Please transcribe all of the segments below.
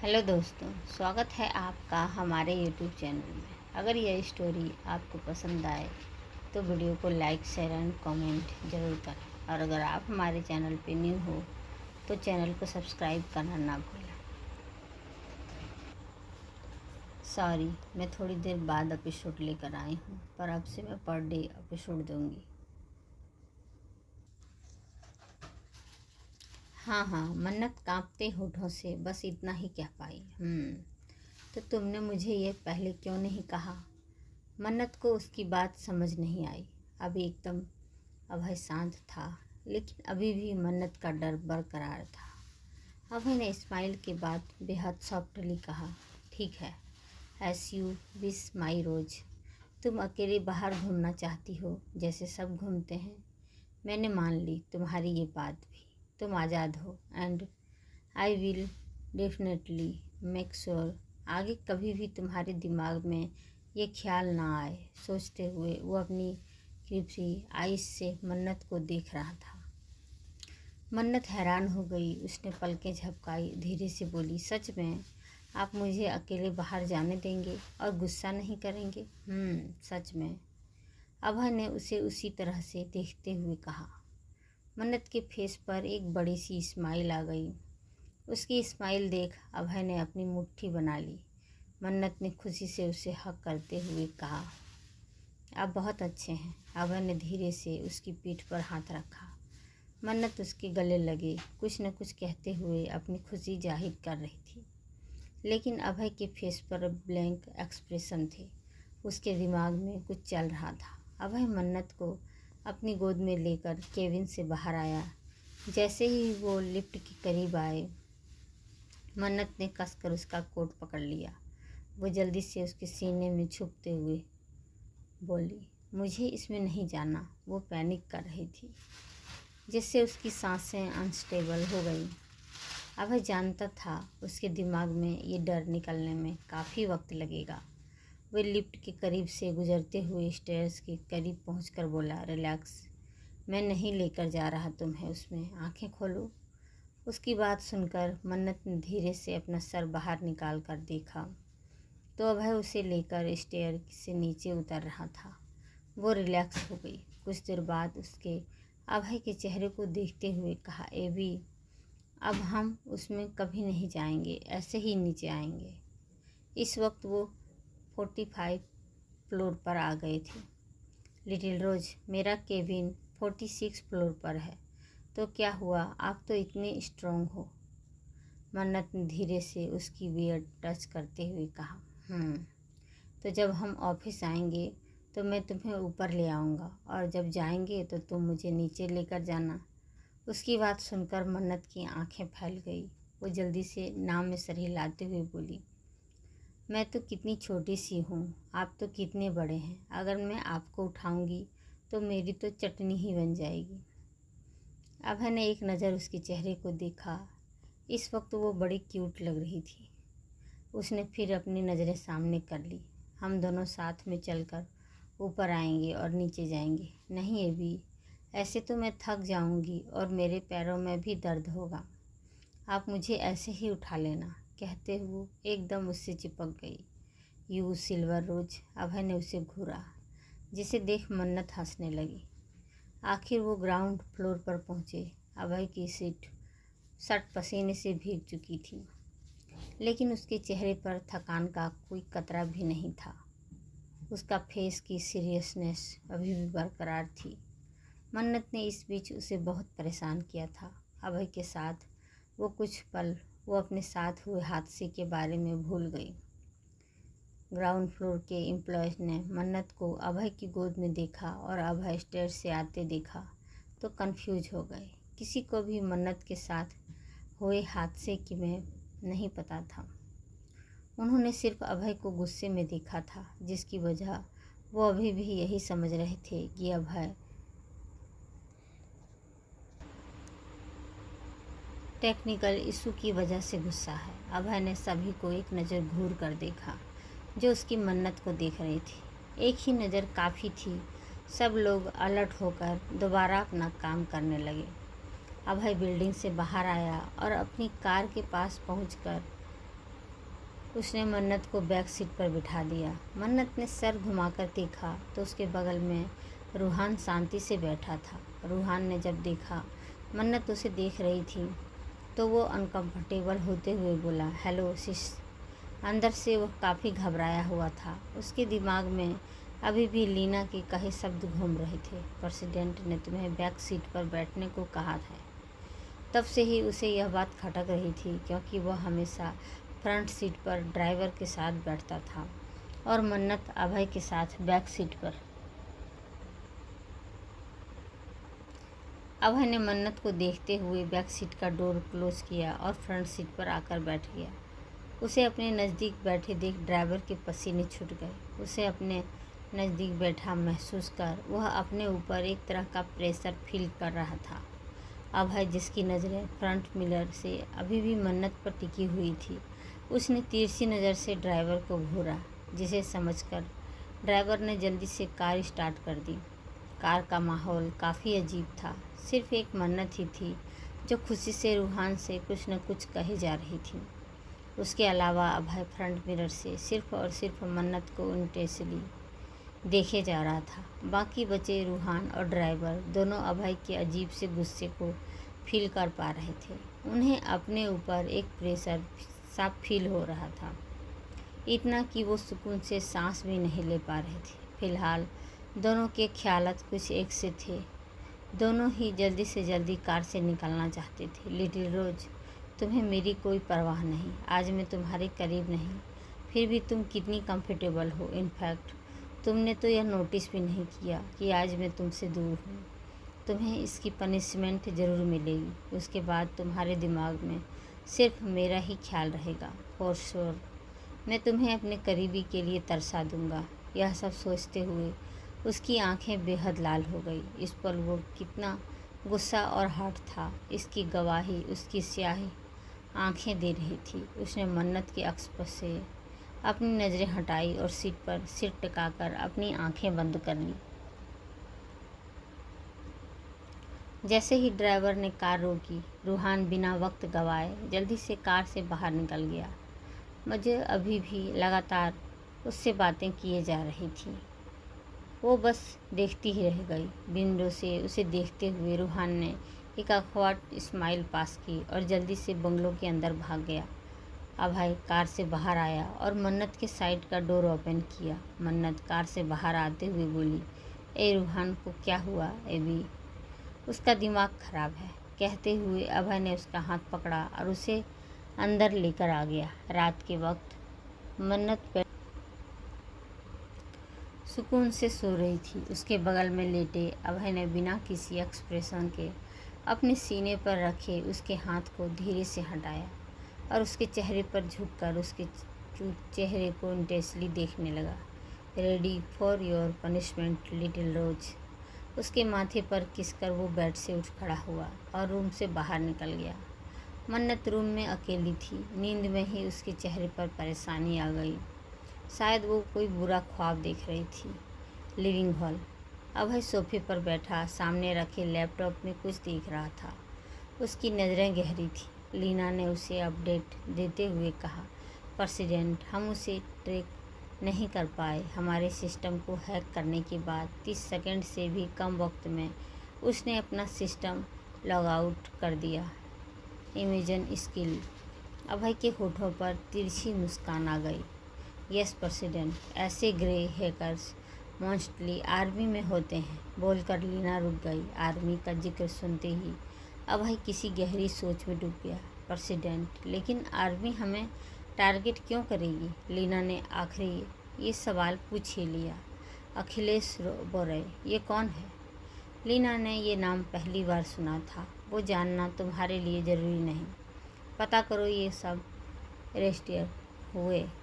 Hello दोस्तों, स्वागत है आपका हमारे यूट्यूब चैनल में। अगर यह स्टोरी आपको पसंद आए तो वीडियो को लाइक, शेयर एंड कमेंट ज़रूर करें। और अगर आप हमारे चैनल पे न्यू हो तो चैनल को सब्सक्राइब करना ना भूलें। सॉरी, मैं थोड़ी देर बाद एपिसोड लेकर आई हूँ, पर अब से मैं पर डे एपिसोड दूँगी। हाँ, मन्नत कांपते होठों से बस इतना ही कह पाई। तो तुमने मुझे ये पहले क्यों नहीं कहा? मन्नत को उसकी बात समझ नहीं आई। अभी एकदम अभय शांत था, लेकिन अभी भी मन्नत का डर बरकरार था। अभय ने स्माइल के बाद बेहद सॉफ्टली कहा, ठीक है, एस यू विश माई रोज। तुम अकेले बाहर घूमना चाहती हो जैसे सब घूमते हैं। मैंने मान ली तुम्हारी ये बात भी। तुम आज़ाद हो and I will definitely make sure आगे कभी भी तुम्हारे दिमाग में ये ख्याल ना आए। सोचते हुए वो अपनी क्रिप्सी आइज से मन्नत को देख रहा था। मन्नत हैरान हो गई। उसने पलकें झपकाई, धीरे से बोली, सच में आप मुझे अकेले बाहर जाने देंगे और गुस्सा नहीं करेंगे? सच में। अभय ने उसे उसी तरह से देखते हुए कहा। मन्नत के फेस पर एक बड़ी सी स्माइल आ गई। उसकी स्माइल देख अभय ने अपनी मुट्ठी बना ली। मन्नत ने खुशी से उसे हक करते हुए कहा, आप बहुत अच्छे हैं। अभय ने धीरे से उसकी पीठ पर हाथ रखा। मन्नत उसके गले लगे, कुछ न कुछ कहते हुए अपनी खुशी जाहिर कर रही थी, लेकिन अभय के फेस पर ब्लैंक एक्सप्रेशन थे। उसके दिमाग में कुछ चल रहा था। अभय मन्नत को अपनी गोद में लेकर केबिन से बाहर आया। जैसे ही वो लिफ्ट के करीब आए, मन्नत ने कसकर उसका कोट पकड़ लिया। वो जल्दी से उसके सीने में छुपते हुए बोली, मुझे इसमें नहीं जाना। वो पैनिक कर रही थी, जिससे उसकी सांसें अनस्टेबल हो गई। अभय जानता था उसके दिमाग में ये डर निकलने में काफ़ी वक्त लगेगा। वे लिफ्ट के करीब से गुजरते हुए स्टेयर्स के करीब पहुंचकर बोला, रिलैक्स, मैं नहीं लेकर जा रहा तुम्हें उसमें, आंखें खोलो। उसकी बात सुनकर मन्नत ने धीरे से अपना सर बाहर निकाल कर देखा तो अभय उसे लेकर स्टेयर से नीचे उतर रहा था। वो रिलैक्स हो गई। कुछ देर बाद उसके अभय के चेहरे को देखते हुए कहा, एबी, अब हम उसमें कभी नहीं जाएंगे, ऐसे ही नीचे आएंगे। इस वक्त वो 45 फ्लोर पर आ गए थे। लिटिल रोज, मेरा केबिन 46 फ्लोर पर है। तो क्या हुआ, आप तो इतने स्ट्रांग हो। मन्नत ने धीरे से उसकी बियर्ड टच करते हुए कहा, तो जब हम ऑफिस आएंगे तो मैं तुम्हें ऊपर ले आऊँगा, और जब जाएंगे तो तुम मुझे नीचे लेकर जाना। उसकी बात सुनकर मन्नत की आंखें फैल गई। वो जल्दी से नाम में सर हिलाते हुए बोली, मैं तो कितनी छोटी सी हूँ, आप तो कितने बड़े हैं। अगर मैं आपको उठाऊंगी तो मेरी तो चटनी ही बन जाएगी। अभय ने एक नज़र उसके चेहरे को देखा। इस वक्त वो बड़ी क्यूट लग रही थी। उसने फिर अपनी नज़रें सामने कर ली। हम दोनों साथ में चलकर ऊपर आएंगे और नीचे जाएंगे। नहीं एबी, ऐसे तो मैं थक जाऊंगी और मेरे पैरों में भी दर्द होगा। आप मुझे ऐसे ही उठा लेना। कहते हुए एकदम उससे चिपक गई। यू सिल्वर रोज। अभय ने उसे घूरा, जिसे देख मन्नत हंसने लगी। आखिर वो ग्राउंड फ्लोर पर पहुँचे। अभय की सीट शर्ट पसीने से भीग चुकी थी, लेकिन उसके चेहरे पर थकान का कोई कतरा भी नहीं था। उसका फेस की सीरियसनेस अभी भी बरकरार थी। मन्नत ने इस बीच उसे बहुत परेशान किया था। अभय के साथ वो कुछ पल वो अपने साथ हुए हादसे के बारे में भूल गई। ग्राउंड फ्लोर के एम्प्लॉयज़ ने मन्नत को अभय की गोद में देखा और अभय स्टेयर से आते देखा तो कंफ्यूज हो गए। किसी को भी मन्नत के साथ हुए हादसे की में नहीं पता था। उन्होंने सिर्फ अभय को गुस्से में देखा था, जिसकी वजह वो अभी भी यही समझ रहे थे कि अभय टेक्निकल इशू की वजह से गुस्सा है। अभय ने सभी को एक नज़र घूर कर देखा जो उसकी मन्नत को देख रही थी। एक ही नज़र काफ़ी थी। सब लोग अलर्ट होकर दोबारा अपना काम करने लगे। अभय बिल्डिंग से बाहर आया और अपनी कार के पास पहुंचकर उसने मन्नत को बैक सीट पर बिठा दिया। मन्नत ने सर घुमाकर देखा तो उसके बगल में रूहान शांति से बैठा था। रूहान ने जब देखा मन्नत उसे देख रही थी तो वो अनकंफर्टेबल होते हुए बोला, हेलो सिस। अंदर से वह काफ़ी घबराया हुआ था। उसके दिमाग में अभी भी लीना के कहे शब्द घूम रहे थे, प्रेसिडेंट ने तुम्हें बैक सीट पर बैठने को कहा था। तब से ही उसे यह बात खटक रही थी, क्योंकि वह हमेशा फ्रंट सीट पर ड्राइवर के साथ बैठता था और मन्नत अभय के साथ बैक सीट पर। अभय ने मन्नत को देखते हुए बैक सीट का डोर क्लोज किया और फ्रंट सीट पर आकर बैठ गया। उसे अपने नज़दीक बैठे देख ड्राइवर के पसीने छूट गए। उसे अपने नज़दीक बैठा महसूस कर वह अपने ऊपर एक तरह का प्रेशर फील कर रहा था। अभय, जिसकी नज़रें फ्रंट मिरर से अभी भी मन्नत पर टिकी हुई थी, उसने तिरछी नज़र से ड्राइवर को घूरा, जिसे समझकर ड्राइवर ने जल्दी से कार स्टार्ट कर दी। कार का माहौल काफ़ी अजीब था। सिर्फ एक मन्नत ही थी जो खुशी से रूहान से कुछ न कुछ कहे जा रही थी। उसके अलावा अभय फ्रंट मिरर से सिर्फ और सिर्फ मन्नत को इंटेंसली देखे जा रहा था। बाकी बचे रूहान और ड्राइवर दोनों अभय के अजीब से गुस्से को फील कर पा रहे थे। उन्हें अपने ऊपर एक प्रेशर सा फील हो रहा था, इतना कि वो सुकून से सांस भी नहीं ले पा रहे थे। फिलहाल दोनों के ख्यालात कुछ एक से थे। दोनों ही जल्दी से जल्दी कार से निकलना चाहते थे। लिटिल रोज, तुम्हें मेरी कोई परवाह नहीं। आज मैं तुम्हारे करीब नहीं, फिर भी तुम कितनी कंफर्टेबल हो। इनफैक्ट तुमने तो यह नोटिस भी नहीं किया कि आज मैं तुमसे दूर हूँ। तुम्हें इसकी पनिशमेंट ज़रूर मिलेगी। उसके बाद तुम्हारे दिमाग में सिर्फ मेरा ही ख्याल रहेगा। फॉर श्योर मैं तुम्हें अपने करीबी के लिए तरसा दूंगा। यह सब सोचते हुए उसकी आंखें बेहद लाल हो गई। इस पल वो कितना गुस्सा और हर्ट था, इसकी गवाही उसकी स्याही आंखें दे रही थी। उसने मन्नत के अक्स से अपनी नज़रें हटाई और सीट पर सिर टिकाकर अपनी आंखें बंद कर ली। जैसे ही ड्राइवर ने कार रोकी, रूहान बिना वक्त गवाए जल्दी से कार से बाहर निकल गया। मुझे अभी भी लगातार उससे बातें किए जा रही थी। वो बस देखती ही रह गई। विंडो से उसे देखते हुए रूहान ने एक अखवाट स्माइल पास की और जल्दी से बंगलों के अंदर भाग गया। अभय कार से बाहर आया और मन्नत के साइड का डोर ओपन किया। मन्नत कार से बाहर आते हुए बोली, ए रूहान को क्या हुआ? एबी, उसका दिमाग खराब है। कहते हुए अभय ने उसका हाथ पकड़ा और उसे अंदर लेकर आ गया। रात के वक्त मन्नत पे सुकून से सो रही थी। उसके बगल में लेटे अभय ने बिना किसी एक्सप्रेशन के अपने सीने पर रखे उसके हाथ को धीरे से हटाया और उसके चेहरे पर झुककर उसके चेहरे को इंटेंसली देखने लगा। Ready for your punishment little rose. उसके माथे पर किसकर वो बेड से उठ खड़ा हुआ और रूम से बाहर निकल गया। मन्नत रूम में अकेली थी। नींद में ही उसके चेहरे पर परेशानी आ गई। शायद वो कोई बुरा ख्वाब देख रही थी। Living hall. अभय सोफे पर बैठा सामने रखे लैपटॉप में कुछ देख रहा था। उसकी नज़रें गहरी थी। लीना ने उसे अपडेट देते हुए कहा, प्रेसिडेंट, हम उसे ट्रैक नहीं कर पाए। हमारे सिस्टम को हैक करने के बाद 30 सेकंड से भी कम वक्त में उसने अपना सिस्टम लॉग आउट कर दिया। Imagine skill. अभय के होठों पर तिरछी मुस्कान आ गई। यस प्रेसिडेंट, ऐसे ग्रे हैकर्स मोस्टली आर्मी में होते हैं। बोलकर लीना रुक गई। आर्मी का जिक्र सुनते ही अभय किसी गहरी सोच में डूब गया। प्रेसिडेंट, लेकिन आर्मी हमें टारगेट क्यों करेगी? लीना ने आखिरी ये सवाल पूछ ही लिया। अखिलेश बोरे, ये कौन है? लीना ने ये नाम पहली बार सुना था। वो जानना तुम्हारे लिए ज़रूरी नहीं। पता करो ये सब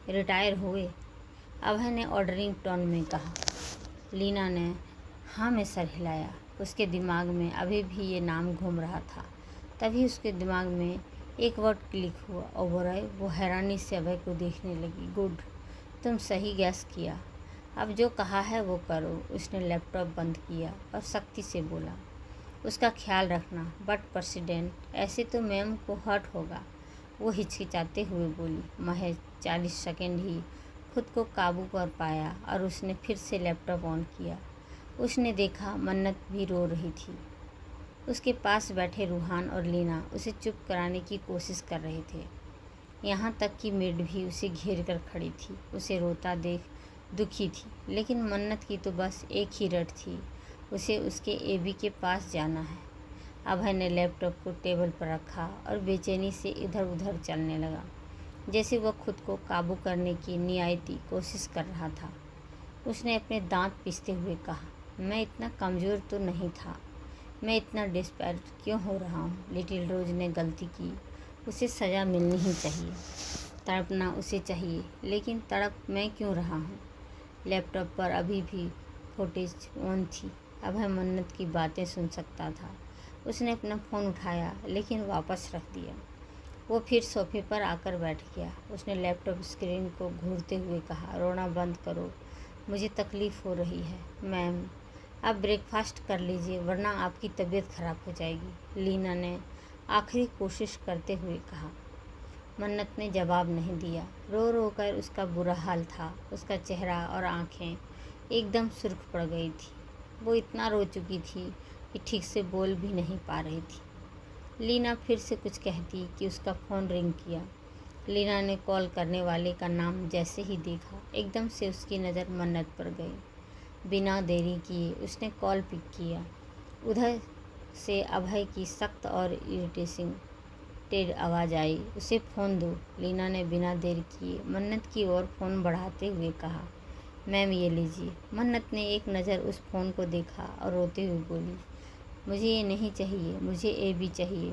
रिटायर हुए। अभय ने ऑर्डरिंग टोन में कहा। लीना ने हाँ में सर हिलाया। उसके दिमाग में अभी भी ये नाम घूम रहा था। तभी उसके दिमाग में एक वर्ड क्लिक हुआ। ओबराय। वो हैरानी से अभय को देखने लगी। गुड, तुम सही गैस किया। अब जो कहा है वो करो। उसने लैपटॉप बंद किया और सख्ती से बोला, उसका ख्याल रखना। बट प्रेसिडेंट, ऐसे तो मैम को हर्ट होगा। वो हिचकिचाते हुए बोली। महज 40 सेकंड ही खुद को काबू कर पाया और उसने फिर से लैपटॉप ऑन किया। उसने देखा मन्नत भी रो रही थी। उसके पास बैठे रूहान और लीना उसे चुप कराने की कोशिश कर रहे थे। यहाँ तक कि मेड भी उसे घेर कर खड़ी थी। उसे रोता देख दुखी थी, लेकिन मन्नत की तो बस एक ही रट थी, उसे उसके एबी के पास जाना है। अभय ने लैपटॉप को टेबल पर रखा और बेचैनी से इधर उधर चलने लगा, जैसे वह खुद को काबू करने की नियायती कोशिश कर रहा था। उसने अपने दांत पीसते हुए कहा, मैं इतना कमज़ोर तो नहीं था, मैं इतना डिस्पैरेट क्यों हो रहा हूँ। लिटिल रोज ने गलती की, उसे सज़ा मिलनी ही चाहिए। तड़पना उसे चाहिए, लेकिन तड़प मैं क्यों रहा हूँ। लैपटॉप पर अभी भी फुटेज ऑन थी। अभय मन्नत की बातें सुन सकता था। उसने अपना फ़ोन उठाया, लेकिन वापस रख दिया। वो फिर सोफे पर आकर बैठ गया। उसने लैपटॉप स्क्रीन को घूरते हुए कहा, रोना बंद करो, मुझे तकलीफ़ हो रही है। मैम, आप ब्रेकफास्ट कर लीजिए, वरना आपकी तबीयत ख़राब हो जाएगी, लीना ने आखिरी कोशिश करते हुए कहा। मन्नत ने जवाब नहीं दिया। रो रो कर उसका बुरा हाल था। उसका चेहरा और आँखें एकदम सुर्ख पड़ गई थी। वो इतना रो चुकी थी कि ठीक से बोल भी नहीं पा रही थी। लीना फिर से कुछ कहती कि उसका फ़ोन रिंग किया। लीना ने कॉल करने वाले का नाम जैसे ही देखा, एकदम से उसकी नज़र मन्नत पर गई। बिना देरी किए उसने कॉल पिक किया। उधर से अभय की सख्त और इरिटेटिंग आवाज़ आई, उसे फ़ोन दो। लीना ने बिना देर किए मन्नत की ओर फ़ोन बढ़ाते हुए कहा, मैम ये लीजिए। मन्नत ने एक नज़र उस फ़ोन को देखा और रोते हुए बोली, मुझे ये नहीं चाहिए, मुझे ए भी चाहिए।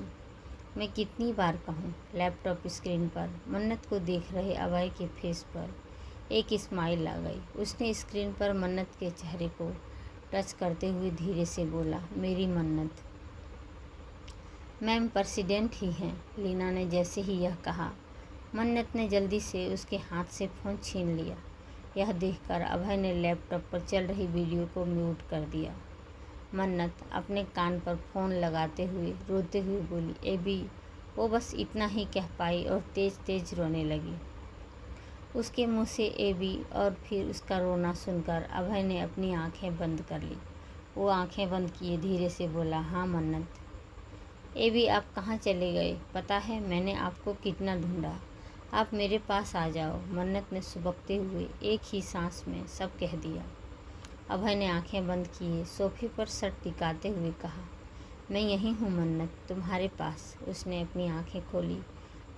मैं कितनी बार कहूँ। लैपटॉप स्क्रीन पर मन्नत को देख रहे अभय के फेस पर एक स्माइल आ गई। उसने स्क्रीन पर मन्नत के चेहरे को टच करते हुए धीरे से बोला, मेरी मन्नत। मैम प्रेसिडेंट ही हैं। लीना ने जैसे ही यह कहा, मन्नत ने जल्दी से उसके हाथ से फ़ोन छीन लिया। यह देखकर अभय ने लैपटॉप पर चल रही वीडियो को म्यूट कर दिया। मन्नत अपने कान पर फ़ोन लगाते हुए रोते हुए बोली, एबी। वो बस इतना ही कह पाई और तेज़ तेज़ रोने लगी। उसके मुंह से एबी और फिर उसका रोना सुनकर अभय ने अपनी आंखें बंद कर ली। वो आंखें बंद किए धीरे से बोला, हाँ मन्नत। एबी, आप कहाँ चले गए? पता है मैंने आपको कितना ढूंढा। आप मेरे पास आ जाओ। मन्नत ने सुबकते हुए एक ही सांस में सब कह दिया। अभय ने आंखें बंद किए सोफे पर सर टिकाते हुए कहा, मैं यहीं हूँ मन्नत, तुम्हारे पास। उसने अपनी आंखें खोली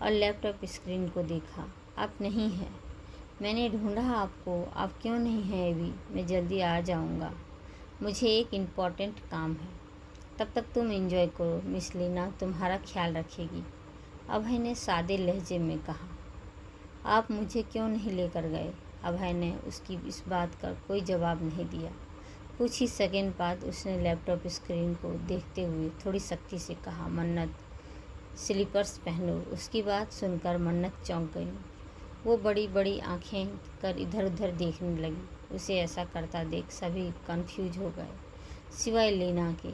और लैपटॉप स्क्रीन को देखा। आप नहीं हैं। मैंने ढूंढा आपको, आप क्यों नहीं हैं एबी? मैं जल्दी आ जाऊँगा, मुझे एक इम्पॉर्टेंट काम है। तब तक तुम एंजॉय करो, मिस लीना तुम्हारा ख्याल रखेगी। अभय ने सादे लहजे में कहा। आप मुझे क्यों नहीं लेकर गए? अभय ने उसकी इस बात का कोई जवाब नहीं दिया। कुछ ही सेकंड बाद उसने लैपटॉप स्क्रीन को देखते हुए थोड़ी सख्ती से कहा, मन्नत स्लीपर्स पहनो। उसकी बात सुनकर मन्नत चौंक गई। वो बड़ी बड़ी आंखें कर इधर उधर देखने लगी। उसे ऐसा करता देख सभी कंफ्यूज हो गए, सिवाय लीना के।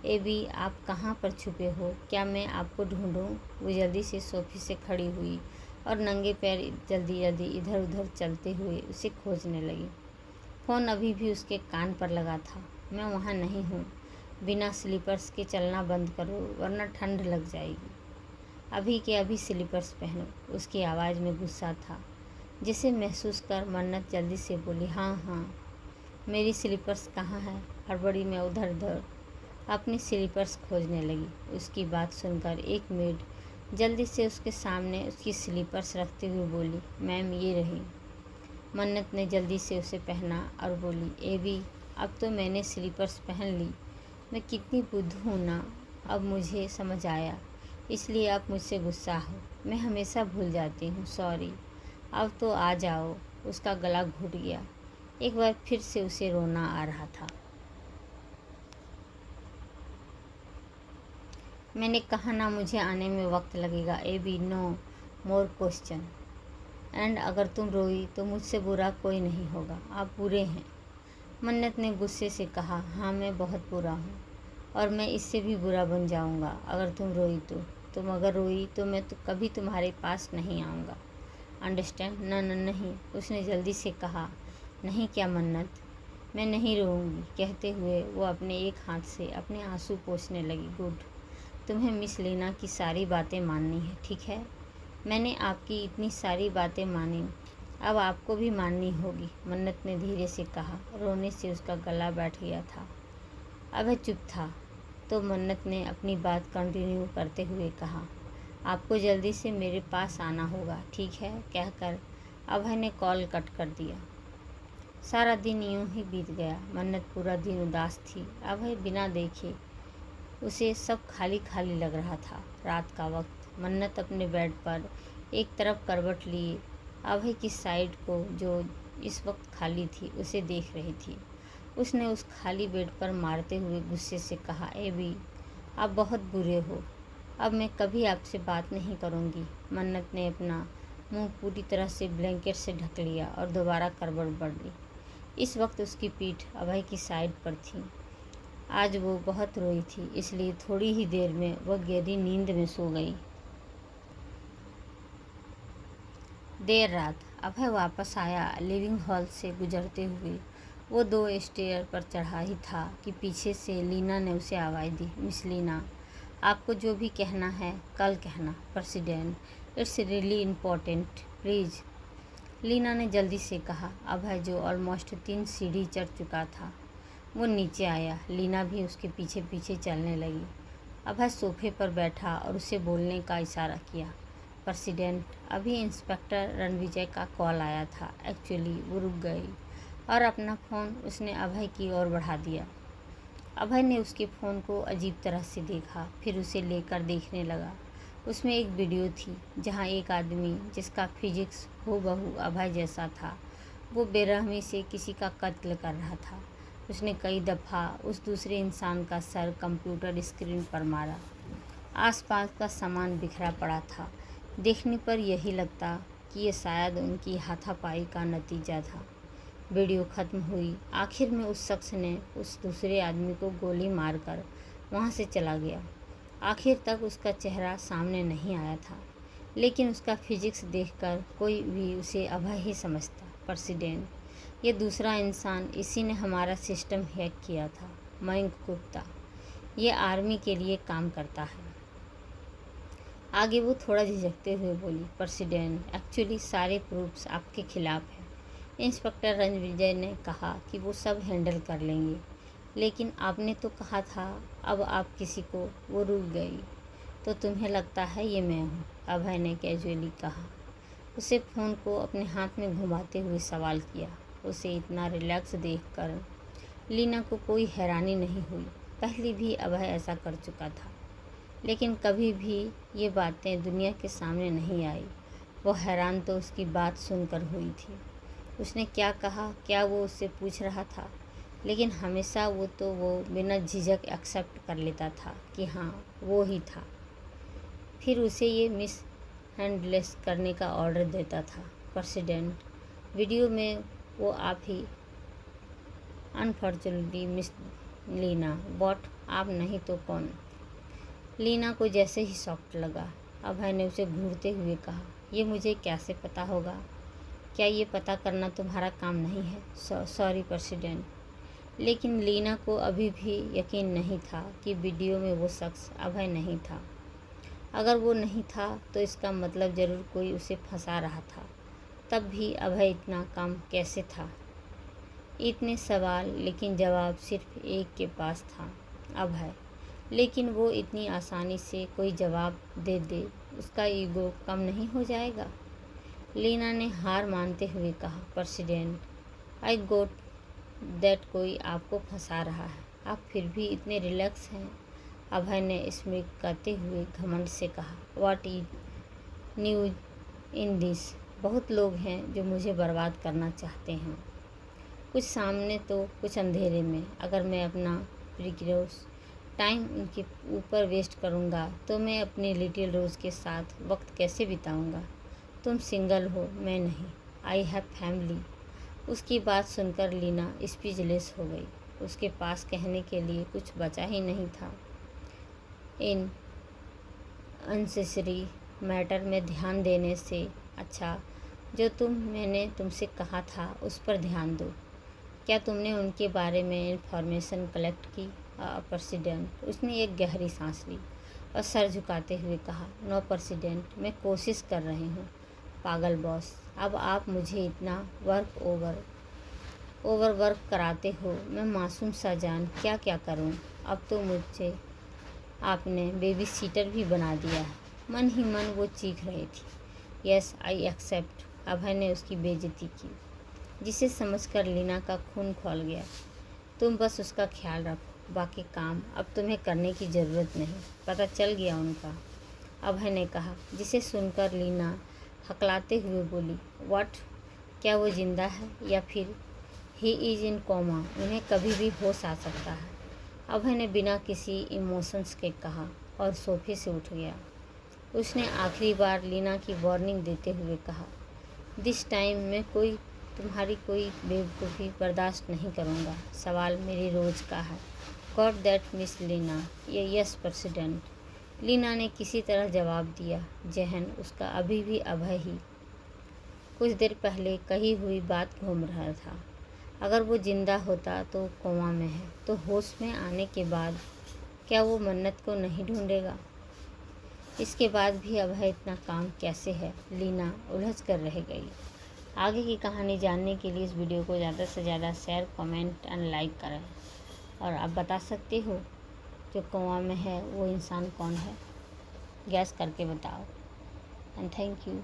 एबी, आप कहाँ पर छुपे हो? क्या मैं आपको ढूंढूं? वो जल्दी से सोफे से खड़ी हुई और नंगे पैर जल्दी जल्दी इधर उधर चलते हुए उसे खोजने लगी। फ़ोन अभी भी उसके कान पर लगा था। मैं वहाँ नहीं हूँ। बिना स्लीपर्स के चलना बंद करो, वरना ठंड लग जाएगी। अभी के अभी स्लीपर्स पहनो। उसकी आवाज़ में गुस्सा था, जिसे महसूस कर मन्नत जल्दी से बोली, हाँ हाँ, मेरी स्लीपर्स कहाँ है? हड़बड़ी में उधर उधर अपनी स्लीपर्स खोजने लगी। उसकी बात सुनकर एक मेड जल्दी से उसके सामने उसकी स्लीपर्स रखते हुए बोली, मैम ये रही। मन्नत ने जल्दी से उसे पहना और बोली, एबी, अब तो मैंने स्लीपर्स पहन ली। मैं कितनी बुद्धू हूँ ना, अब मुझे समझ आया, इसलिए आप मुझसे गुस्सा हो। मैं हमेशा भूल जाती हूँ, सॉरी। अब तो आ जाओ। उसका गला घुट गया। एक बार फिर से उसे रोना आ रहा था। मैंने कहा ना, मुझे आने में वक्त लगेगा। एबी, नो मोर क्वेश्चन। एंड अगर तुम रोई तो मुझसे बुरा कोई नहीं होगा, आप बुरे हैं। मन्नत ने गुस्से से कहा, हाँ मैं बहुत बुरा हूँ, और मैं इससे भी बुरा बन जाऊँगा अगर तुम रोई तो। तुम अगर रोई तो मैं तो कभी तुम्हारे पास नहीं आऊँगा, अंडरस्टैंड? नहीं, उसने जल्दी से कहा। नहीं क्या मन्नत, मैं नहीं रोऊंगी। कहते हुए वो अपने एक हाथ से अपने आंसू पोंछने लगी। गुड, तुम्हें मिस लीना की सारी बातें माननी है, ठीक है? मैंने आपकी इतनी सारी बातें मानी, अब आपको भी माननी होगी, मन्नत ने धीरे से कहा। रोने से उसका गला बैठ गया था। अभय चुप था तो मन्नत ने अपनी बात कंटिन्यू करते हुए कहा, आपको जल्दी से मेरे पास आना होगा, ठीक है? कहकर अभय ने कॉल कट कर दिया। सारा दिन यूं ही बीत गया। मन्नत पूरा दिन उदास थी। अभय बिना देखे उसे सब खाली खाली लग रहा था। रात का वक्त मन्नत अपने बेड पर एक तरफ करवट लिए अभय की साइड को, जो इस वक्त खाली थी, उसे देख रही थी। उसने उस खाली बेड पर मारते हुए गुस्से से कहा, एबी, आप बहुत बुरे हो, अब मैं कभी आपसे बात नहीं करूँगी। मन्नत ने अपना मुंह पूरी तरह से ब्लैंकेट से ढक लिया और दोबारा करवट बदली। इस वक्त उसकी पीठ अभय की साइड पर थी। आज वो बहुत रोई थी, इसलिए थोड़ी ही देर में वह गहरी नींद में सो गई। देर रात अभय वापस आया। लिविंग हॉल से गुजरते हुए वो 2 स्टेयर पर चढ़ा ही था कि पीछे से लीना ने उसे आवाज़ दी, मिस लीना, आपको जो भी कहना है कल कहना, president, it's really important, please. Leena ने जल्दी से कहा। अभय, जो ऑलमोस्ट 3 सीढ़ी चढ़ चुका था, वो नीचे आया। लीना भी उसके पीछे पीछे चलने लगी। अभय सोफे पर बैठा और उसे बोलने का इशारा किया। प्रेसिडेंट, अभी इंस्पेक्टर रणविजय का कॉल आया था। एक्चुअली वो रुक गई और अपना फ़ोन उसने अभय की ओर बढ़ा दिया। अभय ने उसके फ़ोन को अजीब तरह से देखा, फिर उसे लेकर देखने लगा। उसमें एक वीडियो थी जहां एक आदमी, जिसका फिजिक्स हूबहू अभय जैसा था, वो बेरहमी से किसी का कत्ल कर रहा था। उसने कई दफ़ा उस दूसरे इंसान का सर कंप्यूटर स्क्रीन पर मारा। आसपास का सामान बिखरा पड़ा था। देखने पर यही लगता कि ये शायद उनकी हाथापाई का नतीजा था। वीडियो ख़त्म हुई। आखिर में उस शख्स ने उस दूसरे आदमी को गोली मारकर वहाँ से चला गया। आखिर तक उसका चेहरा सामने नहीं आया था, लेकिन उसका फिजिक्स देखकर कोई भी उसे अभय ही समझता। प्रेसिडेंट, ये दूसरा इंसान, इसी ने हमारा सिस्टम हैक किया था, मयंक गुप्ता। ये आर्मी के लिए काम करता है। आगे वो थोड़ा झिझकते हुए बोली, प्रेसिडेंट, एक्चुअली सारे प्रूफ्स आपके खिलाफ हैं। इंस्पेक्टर रणविजय ने कहा कि वो सब हैंडल कर लेंगे, लेकिन आपने तो कहा था अब आप किसी को। वो रुक गई। तो तुम्हें लगता है ये मैं हूँ? अभय ने कैजुअली कहा। उसे फ़ोन को अपने हाथ में घुमाते हुए सवाल किया। उसे इतना रिलैक्स देखकर लीना को कोई हैरानी नहीं हुई। पहले भी अभय ऐसा कर चुका था, लेकिन कभी भी ये बातें दुनिया के सामने नहीं आई। वो हैरान तो उसकी बात सुनकर हुई थी। उसने क्या कहा, क्या वो उससे पूछ रहा था, लेकिन हमेशा वो बिना झिझक एक्सेप्ट कर लेता था कि हाँ वो ही था। फिर उसे ये मिस हैंडलेस करने का ऑर्डर देता था। प्रेसिडेंट, वीडियो में वो आप ही, अनफॉर्चुनेटली मिस लीना, बट आप नहीं तो कौन? लीना को जैसे ही शॉक लगा। अभय ने उसे घूरते हुए कहा, ये मुझे कैसे पता होगा? क्या ये पता करना तुम्हारा काम नहीं है? Sorry president. लेकिन लीना को अभी भी यकीन नहीं था कि वीडियो में वो शख्स अभय नहीं था। अगर वो नहीं था तो इसका मतलब ज़रूर कोई उसे फंसा रहा था। तब भी अभय इतना काम कैसे था? इतने सवाल, लेकिन जवाब सिर्फ एक के पास था, अभय। लेकिन वो इतनी आसानी से कोई जवाब दे दे, उसका ईगो कम नहीं हो जाएगा? लीना ने हार मानते हुए कहा, प्रेसिडेंट, आई गोट दैट कोई आपको फंसा रहा है, आप फिर भी इतने रिलैक्स हैं। अभय ने स्मित करते हुए घमंड से कहा, what is news in this? बहुत लोग हैं जो मुझे बर्बाद करना चाहते हैं, कुछ सामने तो कुछ अंधेरे में। अगर मैं अपना प्रीक्योर्स टाइम उनके ऊपर वेस्ट करूँगा तो मैं अपनी लिटिल रोज़ के साथ वक्त कैसे बिताऊँगा? तुम सिंगल हो, मैं नहीं। I have family. उसकी बात सुनकर लीना स्पीचलेस हो गई। उसके पास कहने के लिए कुछ बचा ही नहीं था। इन अननेसेसरी मैटर में ध्यान देने से अच्छा जो मैंने तुमसे कहा था उस पर ध्यान दो। क्या तुमने उनके बारे में इंफॉर्मेशन कलेक्ट की? प्रेसिडेंट। उसने एक गहरी सांस ली और सर झुकाते हुए कहा, नो प्रेसिडेंट, मैं कोशिश कर रही हूँ। पागल बॉस, अब आप मुझे इतना ओवर वर्क कराते हो, मैं मासूम सा जान क्या क्या करूँ। अब तो मुझे आपने बेबी सीटर भी बना दिया है। मन ही मन वो चीख रही थी। Yes I accept. अभय ने उसकी बेइज्जती की, जिसे समझकर लीना का खून खौल गया। तुम बस उसका ख्याल रखो, बाकी काम अब तुम्हें करने की ज़रूरत नहीं। पता चल गया उनका, अभय ने कहा, जिसे सुनकर लीना हकलाते हुए बोली, व्हाट? क्या वो जिंदा है या फिर ही इज़ इन कोमा? उन्हें कभी भी होश आ सकता है, अभय ने बिना किसी इमोशंस के कहा और सोफे से उठ गया। उसने आखिरी बार लीना की वार्निंग देते हुए कहा, दिस टाइम मैं तुम्हारी कोई बेवकूफ़ी बर्दाश्त नहीं करूँगा। सवाल मेरी रोज़ का है। Got that miss Leena? ये यस प्रेसिडेंट। लीना ने किसी तरह जवाब दिया। जहन उसका अभी भी अभय ही कुछ देर पहले कही हुई बात घूम रहा था। अगर वो जिंदा होता तो कोमा में है, तो होश में आने के बाद क्या वो मन्नत को नहीं ढूंढेगा? इसके बाद भी अभय इतना काम कैसे है? लीना उलझ कर रह गई। आगे की कहानी जानने के लिए इस वीडियो को ज़्यादा से ज़्यादा शेयर, कमेंट एंड लाइक करें। और आप बता सकते हो जो कोमा में है वो इंसान कौन है? गैस करके बताओ। And thank you.